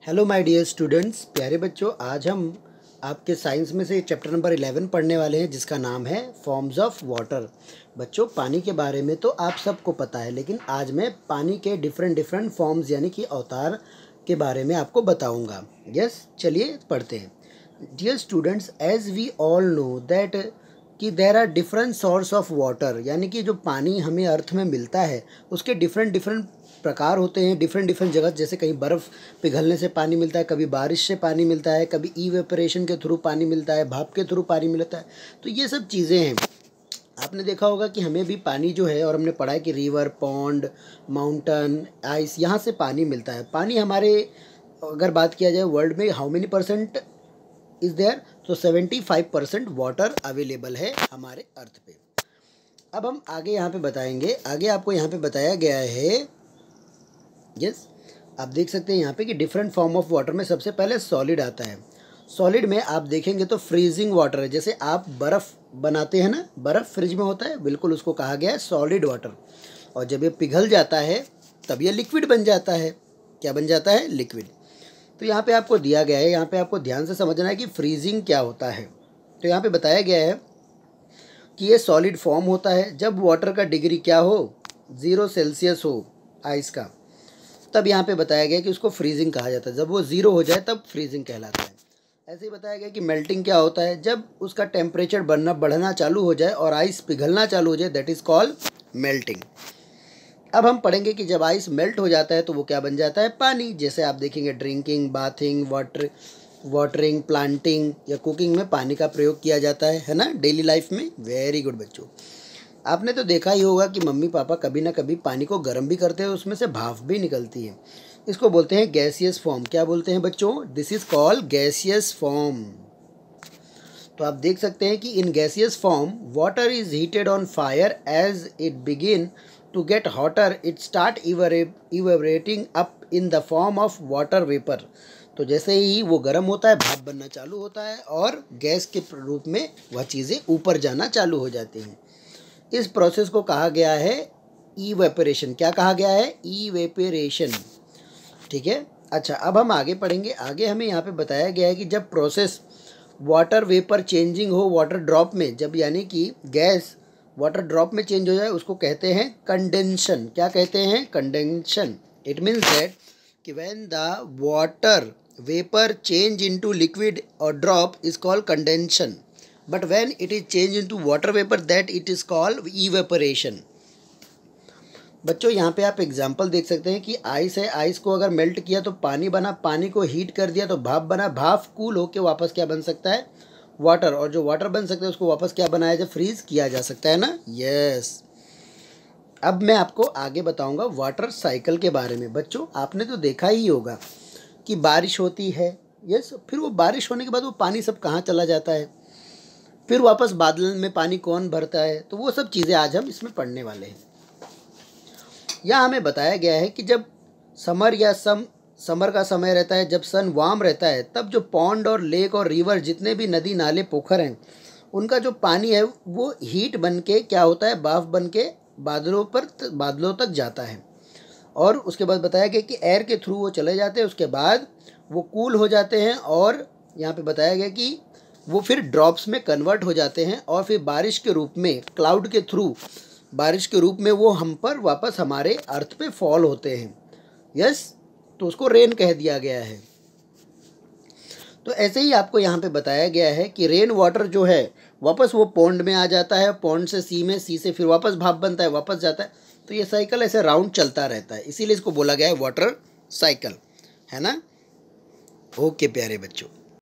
Hello my dear students, प्यारे बच्चों। आज हम आपके साइंस में से चैप्टर नंबर 11 पढ़ने वाले हैं, जिसका नाम है फॉर्म्स ऑफ वाटर। बच्चों, पानी के बारे में तो आप सबको पता है, लेकिन आज मैं पानी के डिफरेंट फॉर्म्स यानी कि अवतार के बारे में आपको बताऊंगा। यस, चलिए पढ़ते हैं। Dear students, as we all know that कि there are different source of water, यानी कि जो पानी हमें अर्थ में मिलता है उसके डिफरेंट प्रकार होते हैं, डिफरेंट जगह। जैसे कहीं बर्फ़ पिघलने से पानी मिलता है, कभी बारिश से पानी मिलता है, कभी इवेपोरेशन के थ्रू पानी मिलता है, भाप के थ्रू पानी मिलता है। तो ये सब चीज़ें हैं। आपने देखा होगा कि हमें भी पानी जो है, और हमने पढ़ा है कि रिवर, पॉन्ड, माउंटेन, आइस, यहाँ से पानी मिलता है। पानी हमारे, अगर बात किया जाए वर्ल्ड में how many percent is there, तो 75% वाटर अवेलेबल है हमारे अर्थ पे। अब हम आगे यहाँ पे बताएंगे। आगे आपको यहाँ पे बताया गया है, यस, आप देख सकते हैं यहाँ पे कि डिफरेंट फॉर्म ऑफ वाटर में सबसे पहले सॉलिड आता है। सॉलिड में आप देखेंगे तो फ्रीजिंग वाटर है। जैसे आप बर्फ़ बनाते हैं ना, बर्फ़ फ्रिज में होता है, बिल्कुल उसको कहा गया है सॉलिड वाटर। और जब ये पिघल जाता है तब ये लिक्विड बन जाता है। क्या बन जाता है? लिक्विड। तो यहाँ पे आपको दिया गया है, यहाँ पे आपको ध्यान से समझना है कि फ्रीजिंग क्या होता है। तो यहाँ पे बताया गया है कि ये सॉलिड फॉर्म होता है जब वाटर का डिग्री क्या हो, 0 सेल्सियस हो आइस का, तब यहाँ पे बताया गया कि उसको फ्रीजिंग कहा जाता है। जब वो 0 हो जाए तब फ्रीजिंग कहलाता है। ऐसे ही बताया गया कि मेल्टिंग क्या होता है, जब उसका टेम्परेचर बढ़ना चालू हो जाए और आइस पिघलना चालू हो जाए, दैट इज़ कॉल्ड मेल्टिंग। अब हम पढ़ेंगे कि जब आइस मेल्ट हो जाता है तो वो क्या बन जाता है? पानी। जैसे आप देखेंगे ड्रिंकिंग, बाथिंग, वाटरिंग, प्लांटिंग या कुकिंग में पानी का प्रयोग किया जाता है ना, डेली लाइफ में। वेरी गुड बच्चों। आपने तो देखा ही होगा कि मम्मी पापा कभी ना कभी पानी को गर्म भी करते हैं, उसमें से भाप भी निकलती है। इसको बोलते हैं गैसियस फॉर्म। क्या बोलते हैं बच्चों? This is called gaseous form. तो आप देख सकते हैं कि in gaseous form water is heated on fire, as it begin to get hotter it start evaporating up in the form of water vapour. तो जैसे ही वो गर्म होता है, भाप बनना चालू होता है और गैस के रूप में वह चीज़ें ऊपर जाना चालू हो जाती हैं। इस प्रोसेस को कहा गया है इवेपोरेशन। क्या कहा गया है? इवेपोरेशन। ठीक है। अच्छा, अब हम आगे पढ़ेंगे। आगे हमें यहाँ पे बताया गया है कि जब प्रोसेस वाटर वेपर चेंजिंग हो वाटर ड्रॉप में, जब यानी कि गैस वाटर ड्रॉप में चेंज हो जाए, उसको कहते हैं कंडेंशन। क्या कहते हैं? कंडेंशन। इट मीन्स दैट कि when the water vapour change into liquid और drop is called condensation, but when it is changed into water vapor, that it is called evaporation। बच्चों, यहाँ पे आप एग्जाम्पल देख सकते हैं कि आइस है, आइस को अगर मेल्ट किया तो पानी बना, पानी को हीट कर दिया तो भाप बना, भाप कूल होके वापस क्या बन सकता है? वाटर। और जो वाटर बन सकता है उसको वापस क्या बनाया जाए? फ्रीज किया जा सकता है ना। यस। अब मैं आपको आगे बताऊंगा वाटर साइकिल के बारे में। बच्चों, आपने तो देखा ही होगा कि बारिश होती है, यस, फिर वो बारिश होने के बाद वो पानी सब कहाँ चला जाता है, फिर वापस बादल में पानी कौन भरता है। तो वो सब चीज़ें आज हम इसमें पढ़ने वाले हैं। यहाँ हमें बताया गया है कि जब समर या समर का समय रहता है, जब सन वार्म रहता है, तब जो पॉन्ड और लेक और रिवर, जितने भी नदी नाले पोखर हैं, उनका जो पानी है वो हीट बन के क्या होता है? भाप बन के बादलों तक जाता है। और उसके बाद बताया गया कि एयर के थ्रू वो चले जाते हैं, उसके बाद वो कूल हो जाते हैं, और यहाँ पे बताया गया कि वो फिर ड्रॉप्स में कन्वर्ट हो जाते हैं, और फिर बारिश के रूप में, क्लाउड के थ्रू बारिश के रूप में वो हम पर वापस हमारे अर्थ पे फॉल होते हैं। यस, तो उसको रेन कह दिया गया है। तो ऐसे ही आपको यहाँ पे बताया गया है कि रेन वाटर जो है वापस वो पॉन्ड में आ जाता है, पॉन्ड से सी में, सी से फिर वापस भाप बनता है, वापस जाता है। तो ये साइकिल ऐसे राउंड चलता रहता है, इसीलिए इसको बोला गया है वाटर साइकिल, है ना। ओके प्यारे बच्चों।